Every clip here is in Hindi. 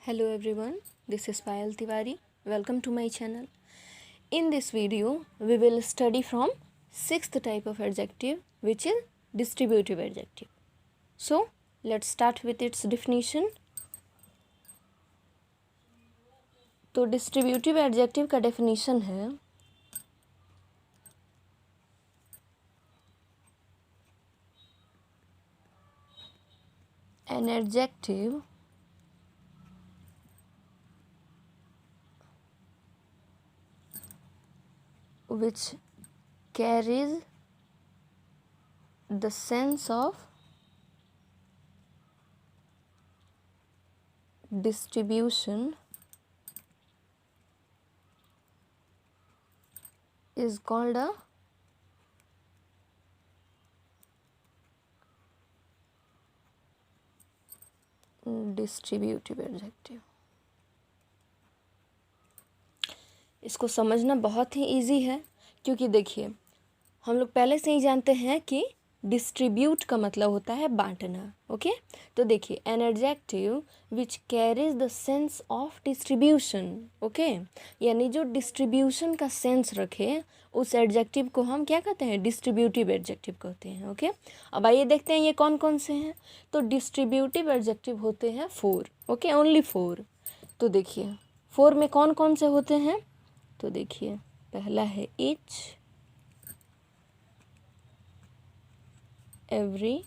Hello everyone, this is Payal Tiwari. Welcome to my channel. In this video, we will study from sixth type of adjective, which is distributive adjective. So, let's start with its definition. तो डिस्ट्रीब्यूटिव एडजेक्टिव का डेफिनेशन है an adjective which carries the sense of distribution is called a distributive adjective. इसको समझना बहुत ही इजी है, क्योंकि देखिए हम लोग पहले से ही जानते हैं कि डिस्ट्रीब्यूट का मतलब होता है बांटना. ओके, तो देखिए an adjective which carries the sense of distribution. Okay, यानी जो डिस्ट्रीब्यूशन का सेंस रखे उस एडजेक्टिव को हम क्या कहते हैं? डिस्ट्रीब्यूटिव एडजेक्टिव कहते हैं. ओके, अब आइए देखते हैं ये कौन कौन से हैं. तो डिस्ट्रीब्यूटिव एडजेक्टिव होते हैं 4. Okay, only 4. तो देखिए 4 में कौन कौन से होते हैं? तो देखिए पहला है each, every,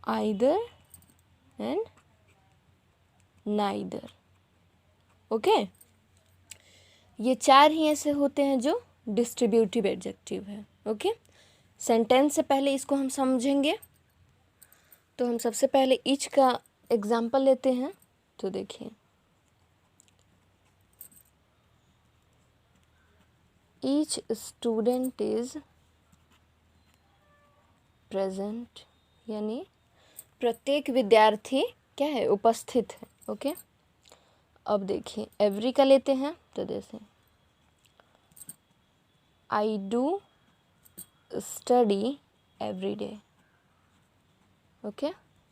either and neither. Okay, ये 4 ही ऐसे होते हैं जो डिस्ट्रीब्यूटिव एडजेक्टिव है. ओके, सेंटेंस से पहले इसको हम समझेंगे. तो हम सबसे पहले ईच का एग्जाम्पल लेते हैं. तो देखिए ईच स्टूडेंट इज प्रेजेंट, यानी प्रत्येक विद्यार्थी क्या है? उपस्थित है. ओके, अब देखिए एवरी का लेते हैं. तो जैसे I do study every day. Okay,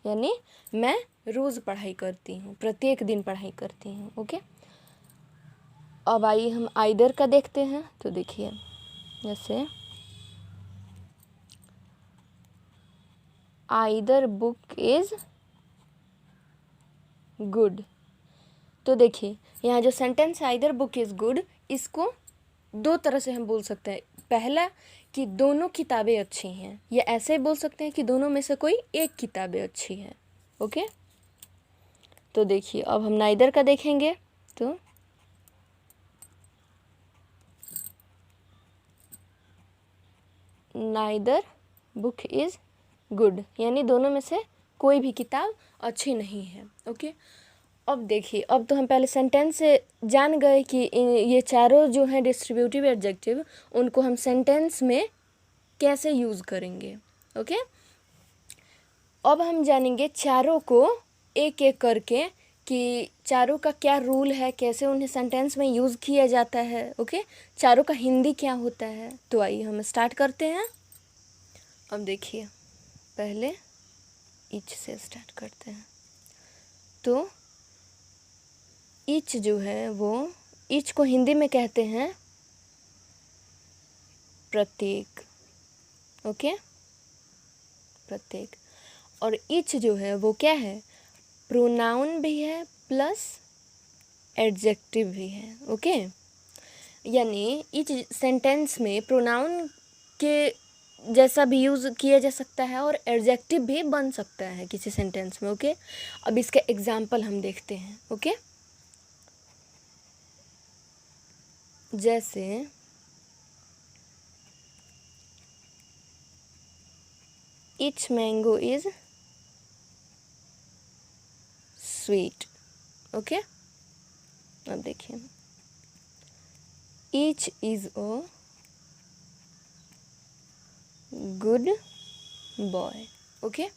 यानी मैं रोज़ पढ़ाई करती हूँ, प्रत्येक दिन पढ़ाई करती हूँ. ओके, अब आइए हम आइदर का देखते हैं. तो देखिए जैसे आइदर बुक इज़ गुड. तो देखिए यहाँ जो सेंटेंस है आइदर बुक इज़ गुड, इसको 2 तरह से हम बोल सकते हैं. पहला कि दोनों किताबें अच्छी हैं, या ऐसे बोल सकते हैं कि दोनों में से कोई एक किताबें अच्छी है. ओके, तो देखिए अब हम नाइदर का देखेंगे. तो नाइदर बुक इज़ गुड, यानी दोनों में से कोई भी किताब अच्छी नहीं है. ओके, अब देखिए अब तो हम पहले सेंटेंस से जान गए कि ये चारों जो हैं डिस्ट्रीब्यूटिव एडजेक्टिव, उनको हम सेंटेंस में कैसे यूज़ करेंगे. ओके, अब हम जानेंगे चारों को एक एक करके कि चारों का क्या रूल है, कैसे उन्हें सेंटेंस में यूज़ किया जाता है. ओके, चारों का हिंदी क्या होता है. तो आइए हम स्टार्ट करते हैं. अब देखिए पहले ईच से स्टार्ट करते हैं. तो ईच जो है वो, ईच को हिंदी में कहते हैं प्रत्येक. ओके, प्रत्येक. और ईच जो है वो क्या है? प्रोनाउन भी है प्लस एडजेक्टिव भी है. ओके, यानी ईच सेंटेंस में प्रोनाउन के जैसा भी यूज़ किया जा सकता है और एडजेक्टिव भी बन सकता है किसी सेंटेंस में. ओके, अब इसके एग्जाम्पल हम देखते हैं. ओके, जैसे each mango is sweet. Okay, अब देखिए each is a good boy. Okay,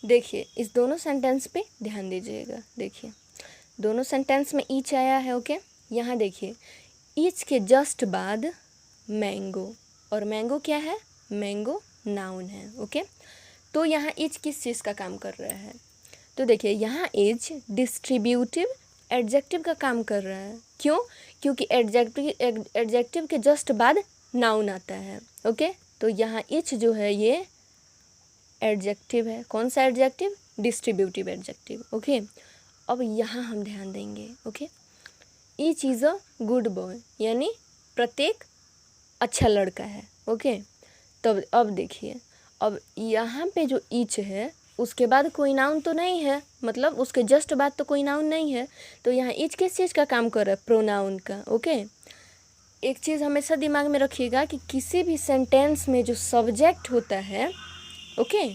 देखिए इस दोनों सेंटेंस पे ध्यान दीजिएगा. देखिए दोनों सेंटेंस में ईच आया है. ओके, यहाँ देखिए ईच के जस्ट बाद मैंगो, और मैंगो क्या है? मैंगो नाउन है. ओके, तो यहाँ ईच किस चीज़ का काम कर रहा है? तो देखिए यहाँ इज डिस्ट्रीब्यूटिव एडजेक्टिव का काम कर रहा है। क्यों? क्योंकि एडजेक्टिव के जस्ट बाद नाउन आता है। ओके, तो यहाँ इच जो है ये एडजेक्टिव है। कौन सा एडजेक्टिव? Distributive adjective. ओके, अब यहाँ हम ध्यान देंगे। Okay, each is a good boy, यानी प्रत्येक अच्छा लड़का है। ओके, तब अब देखिए, अब यहाँ पे जो ईच है उसके बाद कोई नाउन तो नहीं है, मतलब उसके जस्ट बाद तो कोई नाउन नहीं है, तो यहाँ ईच किस चीज़ का काम कर रहा है? प्रोनाउन का। ओके, एक चीज़ हमेशा दिमाग में रखिएगा कि किसी भी सेंटेंस में जो सब्जेक्ट होता है, ओके,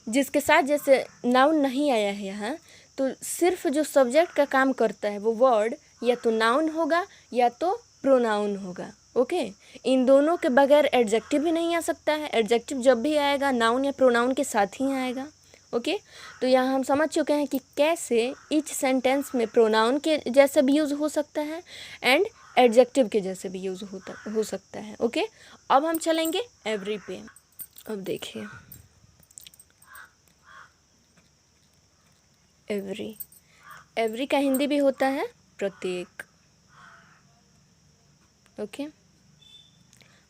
जिसके साथ जैसे नाउन नहीं आया है यहाँ, तो सिर्फ जो सब्जेक्ट का काम करता है वो वर्ड या तो नाउन होगा या तो प्रोनाउन होगा। ओके, इन दोनों के बगैर एडजेक्टिव भी नहीं आ सकता है। एडजेक्टिव जब भी आएगा नाउन या प्रोनाउन के साथ ही आएगा। ओके, तो यहाँ हम समझ चुके हैं कि कैसे ईच सेंटेंस में प्रोनाउन के जैसे भी यूज़ हो सकता है एंड एडजेक्टिव के जैसे भी यूज़ हो सकता है। ओके, अब हम चलेंगे एवरी पे। अब देखिए एवरी का हिंदी भी होता है प्रत्येक। ओके,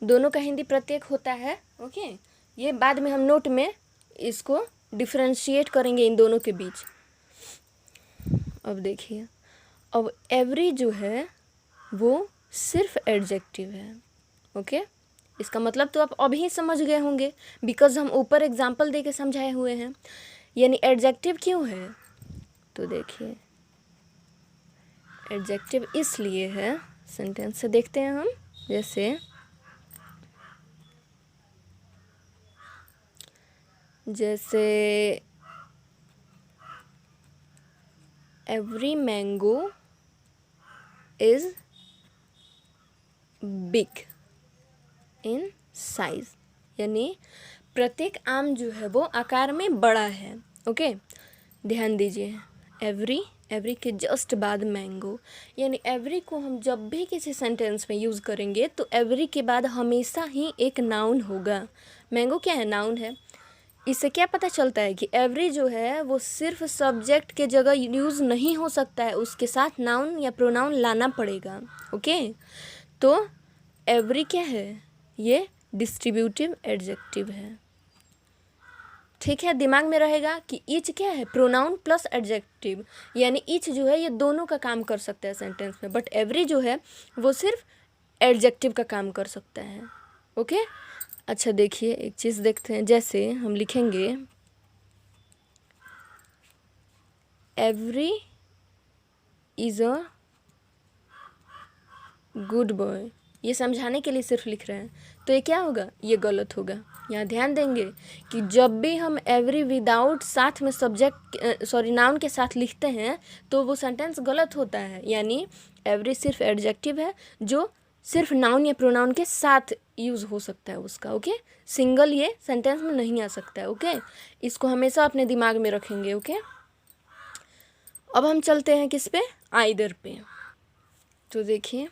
दोनों का हिंदी प्रत्येक होता है। ओके, ये बाद में हम नोट में इसको डिफरेंशिएट करेंगे इन दोनों के बीच। अब देखिए, अब एवरी जो है वो सिर्फ एडजेक्टिव है। ओके, इसका मतलब तो आप अभी समझ गए होंगे, बिकॉज हम ऊपर एग्जाम्पल दे के समझाए हुए हैं। यानी एडजेक्टिव क्यों है? तो देखिए एडजेक्टिव इसलिए है, सेंटेंस से देखते हैं हम। जैसे every mango is big in size, यानी प्रत्येक आम जो है वो आकार में बड़ा है। ओके, ध्यान दीजिए, एवरी के जस्ट बाद मैंगो, यानी एवरी को हम जब भी किसी सेंटेंस में यूज़ करेंगे तो एवरी के बाद हमेशा ही एक नाउन होगा। मैंगो क्या है? नाउन है। इससे क्या पता चलता है कि एवरी जो है वो सिर्फ सब्जेक्ट के जगह यूज़ नहीं हो सकता है, उसके साथ नाउन या प्रोनाउन लाना पड़ेगा। ओके, तो एवरी क्या है? ये डिस्ट्रीब्यूटिव एडजेक्टिव है। ठीक है, दिमाग में रहेगा कि ईच क्या है? प्रोनाउन प्लस एडजेक्टिव, यानी ईच जो है ये दोनों का काम कर सकता है सेंटेंस में, बट एवरी जो है वो सिर्फ एडजेक्टिव का काम कर सकता है। ओके, अच्छा देखिए एक चीज़ देखते हैं। जैसे हम लिखेंगे every is a good boy, ये समझाने के लिए सिर्फ लिख रहे हैं, तो ये क्या होगा? ये गलत होगा। यहाँ ध्यान देंगे कि जब भी हम एवरी विदाउट साथ में सब्जेक्ट नाउन के साथ लिखते हैं तो वो सेंटेंस गलत होता है। यानी एवरी सिर्फ एडजेक्टिव है जो सिर्फ नाउन या प्रोनाउन के साथ यूज़ हो सकता है उसका। ओके, सिंगल ये सेंटेंस में नहीं आ सकता है। ओके, इसको हमेशा अपने दिमाग में रखेंगे। ओके, अब हम चलते हैं किस पे? आइदर पे। तो देखिए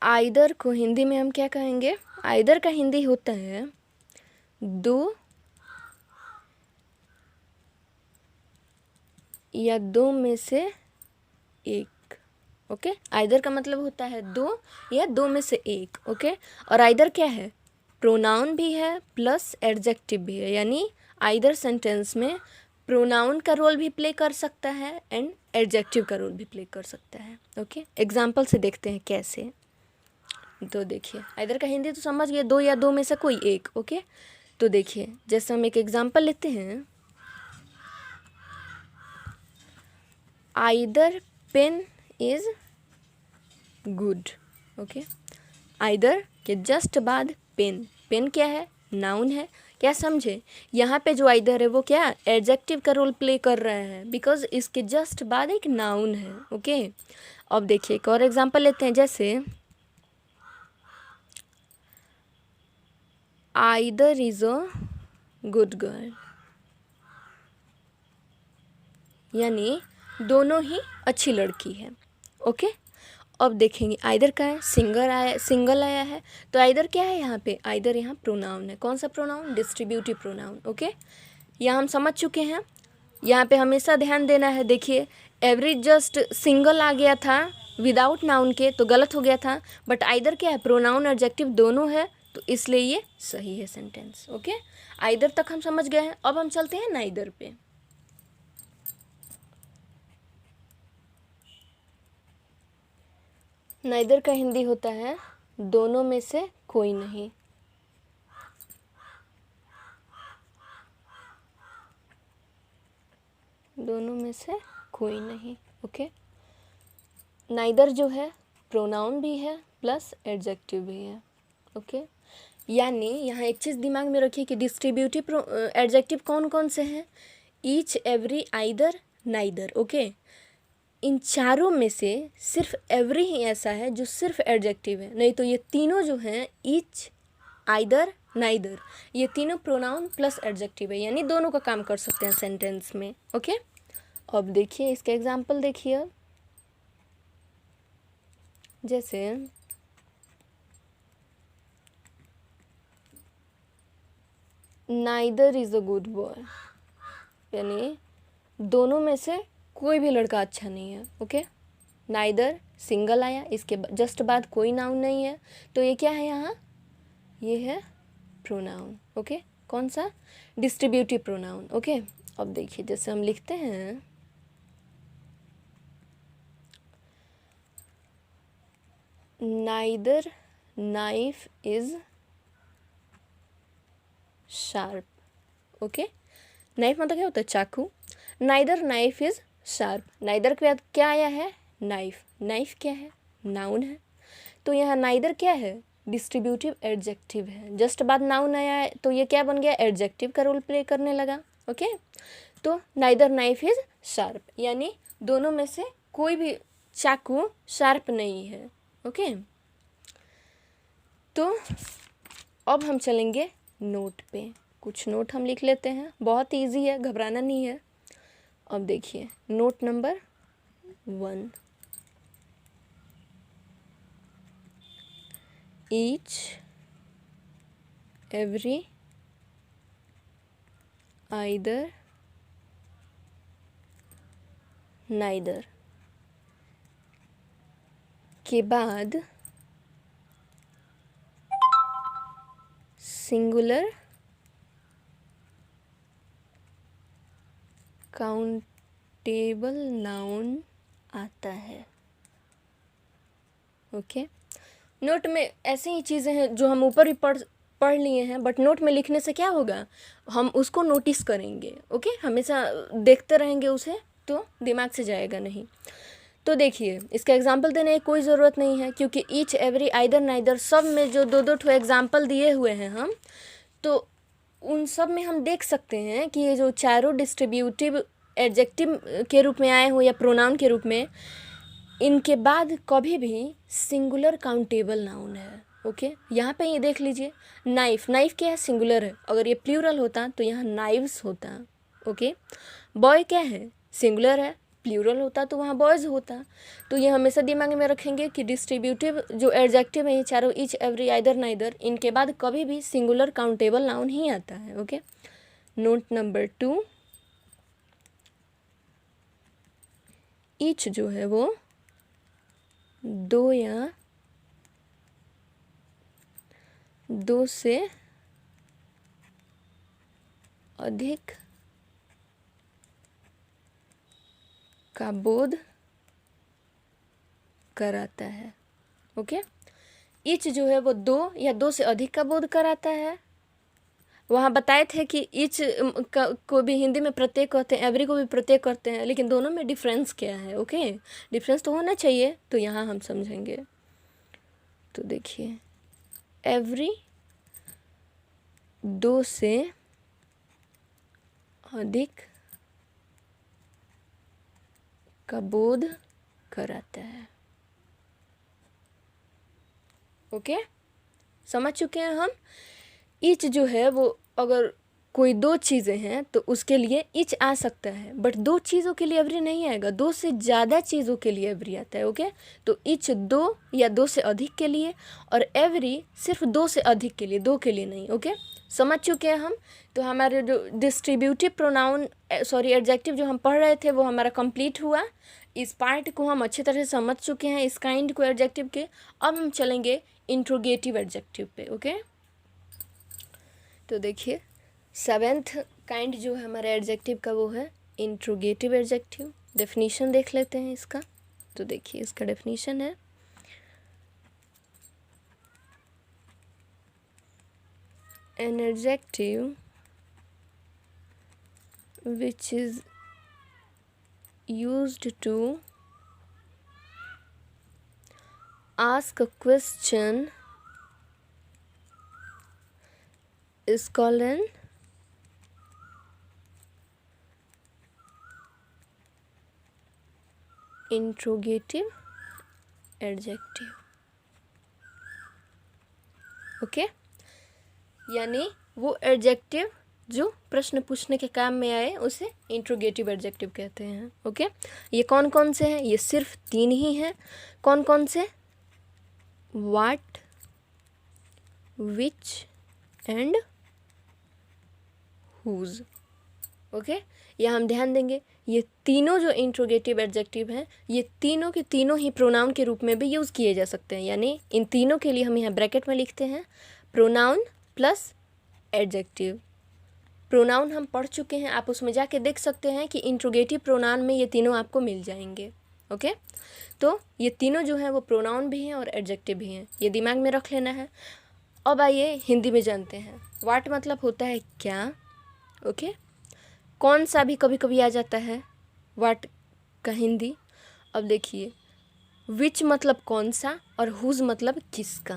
आइदर को हिंदी में हम क्या कहेंगे? आइदर का हिंदी होता है दो या दो में से एक। ओके, आइदर का मतलब होता है दो या दो में से एक। ओके, और आइदर क्या है? प्रोनाउन भी है प्लस एडजेक्टिव भी है, यानी आइदर सेंटेंस में प्रोनाउन का रोल भी प्ले कर सकता है एंड एडजेक्टिव का रोल भी प्ले कर सकता है। ओके, एग्जाम्पल से देखते हैं कैसे। तो देखिए आइदर का हिंदी तो समझ गए, दो या दो में से कोई एक। ओके, तो देखिए जैसे हम एक एग्जाम्पल लेते हैं, either pen is good. Okay, either के जस्ट बाद पेन, पेन क्या है? नाउन है। क्या समझे? यहाँ पे जो आइदर है वो क्या? एडजेक्टिव का रोल प्ले कर रहा है, बिकॉज इसके जस्ट बाद एक नाउन है। ओके, अब देखिए एक और एग्जाम्पल लेते हैं। जैसे either is a good girl, यानी दोनों ही अच्छी लड़की है। ओके, अब देखेंगे आइदर का है, सिंगल आया है, तो आइदर क्या है यहाँ पे? आइदर यहाँ प्रोनाउन है। कौन सा प्रोनाउन? Distributive pronoun. ओके, यहाँ हम समझ चुके हैं। यहाँ पे हमेशा ध्यान देना है। देखिए एवरी जस्ट सिंगल आ गया था विदाउट नाउन के तो गलत हो गया था, बट आइदर क्या है, प्रोनाउन एडजेक्टिव दोनों है, तो इसलिए ये सही है सेंटेंस। ओके, आइदर तक हम समझ गए हैं। अब हम चलते हैं नाइदर पे। नाइदर का हिंदी होता है दोनों में से कोई नहीं। दोनों में से कोई नहीं। ओके, नाइदर जो है प्रोनाउन भी है प्लस एडजेक्टिव भी है। ओके, यानी यहाँ एक चीज़ दिमाग में रखिए कि डिस्ट्रीब्यूटिव एडजेक्टिव कौन कौन से हैं, each, every, either, neither. Okay, इन चारों में से सिर्फ एवरी ही ऐसा है जो सिर्फ एडजेक्टिव है, नहीं तो ये तीनों जो हैं ईच, आइदर, नाइदर, ये तीनों प्रोनाउन प्लस एडजेक्टिव है, यानी दोनों का काम कर सकते हैं सेंटेंस में। ओके, अब देखिए इसके एग्जाम्पल देखिए। जैसे neither is a good boy, यानी दोनों में से कोई भी लड़का अच्छा नहीं है। ओके, नाइदर सिंगल आया, इसके जस्ट बाद कोई नाउन नहीं है, तो ये क्या है यहाँ, ये है प्रोनाउन। ओके, कौन सा, डिस्ट्रीब्यूटिव प्रोनाउन। ओके, अब देखिए जैसे हम लिखते हैं neither knife is sharp. Okay, knife मतलब क्या होता है, चाकू। Neither knife is sharp, neither के बाद क्या आया है, नाइफ। नाइफ क्या है, नाउन है, तो यहाँ नाइदर क्या है, डिस्ट्रीब्यूटिव एडजेक्टिव है। जस्ट बाद नाउन आया है तो ये क्या बन गया, एडजेक्टिव का रोल प्ले करने लगा। ओके, तो नाइदर नाइफ इज शार्प, यानी दोनों में से कोई भी चाकू शार्प नहीं है। ओके, तो अब हम चलेंगे नोट पे। कुछ नोट हम लिख लेते हैं, बहुत इजी है, घबराना नहीं है। अब देखिए note number 1, each, every, either, neither के बाद सिंगुलर काउंटेबल नाउन आता है। ओके, नोट में ऐसी ही चीज़ें हैं जो हम ऊपर ही पढ़ लिए हैं, बट नोट में लिखने से क्या होगा, हम उसको नोटिस करेंगे। ओके, हमेशा देखते रहेंगे उसे, तो दिमाग से जाएगा नहीं। तो देखिए इसका एग्जाम्पल देने की कोई ज़रूरत नहीं है, क्योंकि ईच, एवरी, आइदर, नाइदर सब में जो दो दो ठो एग्जाम्पल दिए हुए हैं हम, तो उन सब में हम देख सकते हैं कि ये जो चारों डिस्ट्रीब्यूटिव एडजेक्टिव के रूप में आए हो या प्रोनाउन के रूप में, इनके बाद कभी भी सिंगुलर काउंटेबल नाउन है। ओके, यहाँ पे ये देख लीजिए, नाइफ, नाइफ क्या है, सिंगुलर है, अगर ये प्लूरल होता तो यहाँ नाइव्स होता। ओके, बॉय क्या है, सिंगुलर है, प्लूरल होता तो वहाँ बॉयज़ होता। तो ये हमेशा दिमाग में रखेंगे कि डिस्ट्रीब्यूटिव जो एडजेक्टिव है ये चारों, ईच, एवरी, आइदर, नाइदर, इनके बाद कभी भी सिंगुलर काउंटेबल नाउन ही आता है। ओके, नोट नंबर 2, ईच जो है वो दो या दो से अधिक का बोध कराता है। ओके, ईच जो है वो दो या दो से अधिक का बोध कराता है। वहाँ बताए थे कि ईच को भी हिंदी में प्रत्येक कहते हैं, एवरी को भी प्रत्येक कहते हैं, लेकिन दोनों में डिफरेंस क्या है। ओके, डिफरेंस तो होना चाहिए, तो यहाँ हम समझेंगे। तो देखिए एवरी दो से अधिक का बोध कराता है। ओके, समझ चुके हैं हम। ईच जो है वो अगर कोई दो चीज़ें हैं तो उसके लिए इच आ सकता है, बट दो चीज़ों के लिए एवरी नहीं आएगा, दो से ज़्यादा चीज़ों के लिए एवरी आता है। ओके, तो इच दो या दो से अधिक के लिए, और एवरी सिर्फ दो से अधिक के लिए, दो के लिए नहीं। ओके, समझ चुके हैं हम। तो हमारे जो डिस्ट्रीब्यूटिव प्रोनाउन एडजेक्टिव जो हम पढ़ रहे थे वो हमारा कंप्लीट हुआ। इस पार्ट को हम अच्छी तरह से समझ चुके हैं, इस काइंड को एडजेक्टिव के। अब हम चलेंगे इंट्रोगेटिव एडजेक्टिव पे। ओके, तो देखिए 7th काइंड जो है हमारे एडजेक्टिव का वो है इंट्रोगेटिव एडजेक्टिव। डेफिनेशन देख लेते हैं इसका। तो देखिए इसका डेफिनेशन है, an adjective which is used to ask a question is called an interrogative adjective. Okay, यानी वो एडजेक्टिव जो प्रश्न पूछने के काम में आए उसे इंट्रोगेटिव एडजेक्टिव कहते हैं। ओके, ये कौन कौन से हैं? ये सिर्फ 3 ही हैं। कौन कौन से? What, which and whose. Okay, यह हम ध्यान देंगे, ये तीनों जो इंट्रोगेटिव एडजेक्टिव हैं ये तीनों के तीनों ही प्रोनाउन के रूप में भी यूज़ किए जा सकते हैं। यानी इन तीनों के लिए हम यहाँ ब्रैकेट में लिखते हैं प्रोनाउन प्लस एडजेक्टिव। प्रोनाउन हम पढ़ चुके हैं, आप उसमें जाके देख सकते हैं कि इंट्रोगेटिव प्रोनाउन में ये तीनों आपको मिल जाएंगे। ओके, तो ये तीनों जो हैं वो प्रोनाउन भी हैं और एडजेक्टिव भी हैं, ये दिमाग में रख लेना है। अब आइए हिंदी में जानते हैं। व्हाट मतलब होता है क्या। ओके, कौन सा भी कभी कभी आ जाता है व्हाट का हिंदी। अब देखिए विच मतलब कौन सा और हुज मतलब किसका।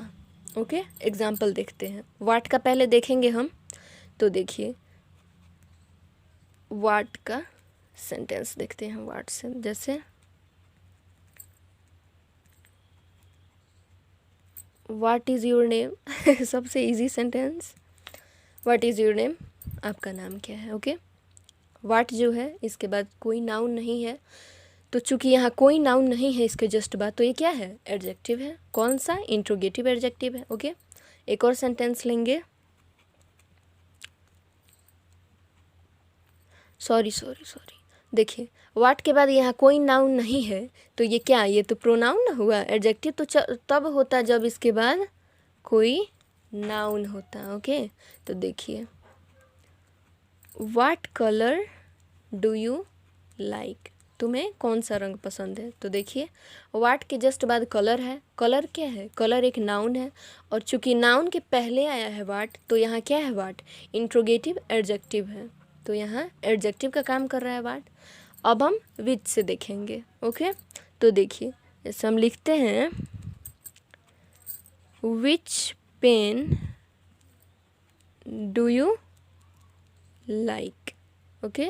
ओके, एग्जाम्पल देखते हैं। व्हाट का पहले देखेंगे हम। तो देखिए व्हाट का सेंटेंस देखते हैं व्हाट से, जैसे व्हाट इज़ योर नेम। सबसे easy sentence, what is your name, आपका नाम क्या है। ओके, व्हाट जो है इसके बाद कोई नाउन नहीं है, तो चूंकि यहाँ कोई नाउन नहीं है इसके जस्ट बाद, तो ये क्या है? एडजेक्टिव है। कौन सा? इंट्रोगेटिव एडजेक्टिव है। ओके, एक और सेंटेंस लेंगे। सॉरी देखिए व्हाट के बाद यहाँ कोई नाउन नहीं है, तो ये क्या? ये तो प्रोनाउन ना हुआ। एडजेक्टिव तो तब होता जब इसके बाद कोई नाउन होता। ओके, तो देखिए what colour do you like, तुम्हें कौन सा रंग पसंद है। तो देखिए व्हाट के जस्ट बाद कलर है। कलर क्या है? कलर एक नाउन है, और चूंकि नाउन के पहले आया है व्हाट, तो यहाँ क्या है? व्हाट इंट्रोगेटिव एडजेक्टिव है, तो यहाँ एडजेक्टिव का काम कर रहा है व्हाट। अब हम विच से देखेंगे। ओके, तो देखिए जैसे हम लिखते हैं which pen do you like. Okay,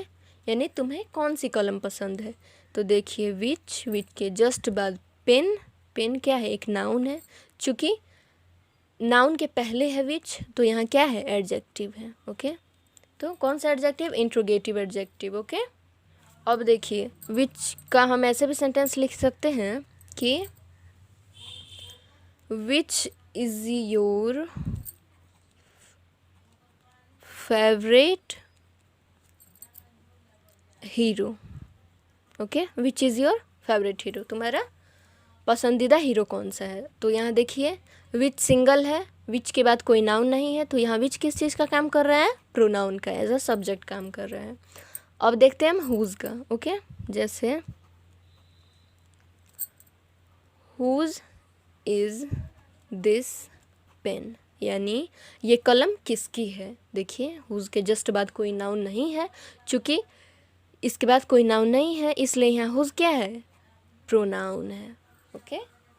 यानी तुम्हें कौन सी कलम पसंद है। तो देखिए विच के जस्ट बाद पेन। पेन क्या है? एक नाउन है, चूँकि नाउन के पहले है विच, तो यहाँ क्या है? एडजेक्टिव है। ओके, तो कौन सा एडजेक्टिव? Interrogative adjective. ओके, अब देखिए विच का हम ऐसे भी सेंटेंस लिख सकते हैं कि which is your favourite hero. Okay, which is your favourite hero, तुम्हारा पसंदीदा हीरो कौन सा है। तो यहाँ देखिए विच सिंगल है, विच के बाद कोई नाउन नहीं है, तो यहाँ विच किस चीज़ का काम कर रहा है? प्रोनाउन का, एज अ सब्जेक्ट काम कर रहा है। अब देखते हैं हम हुज का। ओके, जैसे हुज इज़ दिस पेन, यानी ये कलम किसकी है। देखिए हुज के जस्ट बाद कोई नाउन नहीं है, चूँकि इसके बाद कोई नाउन नहीं है, इसलिए यहाँ हुज क्या है? प्रोनाउन है। ओके,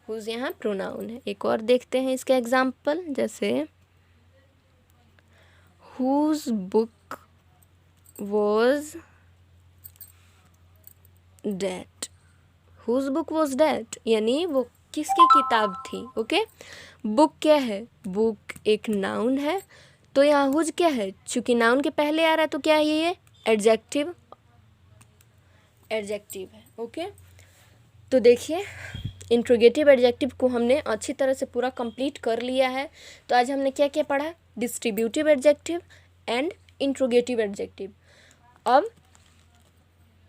हुज यहाँ प्रोनाउन है। एक और देखते हैं इसका एग्जाम्पल, जैसे whose book was that. Whose book was that, यानी वो किसकी किताब थी। ओके, बुक क्या है? बुक एक नाउन है, तो यहाँ हुज क्या है, चूंकि नाउन के पहले आ रहा है तो क्या है ये एडजेक्टिव है। ओके, तो देखिए इंट्रोगेटिव एडजेक्टिव को हमने अच्छी तरह से पूरा कंप्लीट कर लिया है। तो आज हमने क्या क्या पढ़ा, distributive adjective and interrogative adjective. अब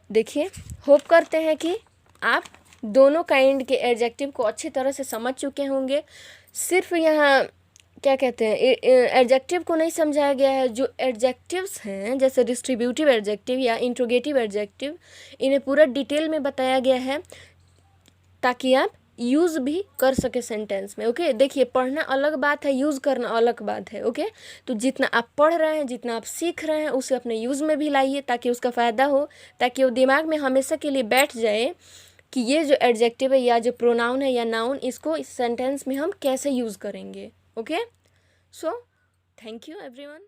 देखिए होप करते हैं कि आप दोनों काइंड के एडजेक्टिव को अच्छी तरह से समझ चुके होंगे। सिर्फ यहाँ क्या कहते हैं एडजेक्टिव को नहीं समझाया गया है, जो एडजेक्टिव्स हैं जैसे डिस्ट्रीब्यूटिव एडजेक्टिव या इंट्रोगेटिव एडजेक्टिव, इन्हें पूरा डिटेल में बताया गया है ताकि आप यूज़ भी कर सके सेंटेंस में। ओके, देखिए पढ़ना अलग बात है, यूज़ करना अलग बात है। ओके, तो जितना आप पढ़ रहे हैं, जितना आप सीख रहे हैं, उसे अपने यूज़ में भी लाइए ताकि उसका फ़ायदा हो, ताकि वो दिमाग में हमेशा के लिए बैठ जाए कि ये जो एडजेक्टिव है या जो प्रोनाउन है या नाउन, इसको इस सेंटेंस में हम कैसे यूज़ करेंगे। Okay, so thank you everyone.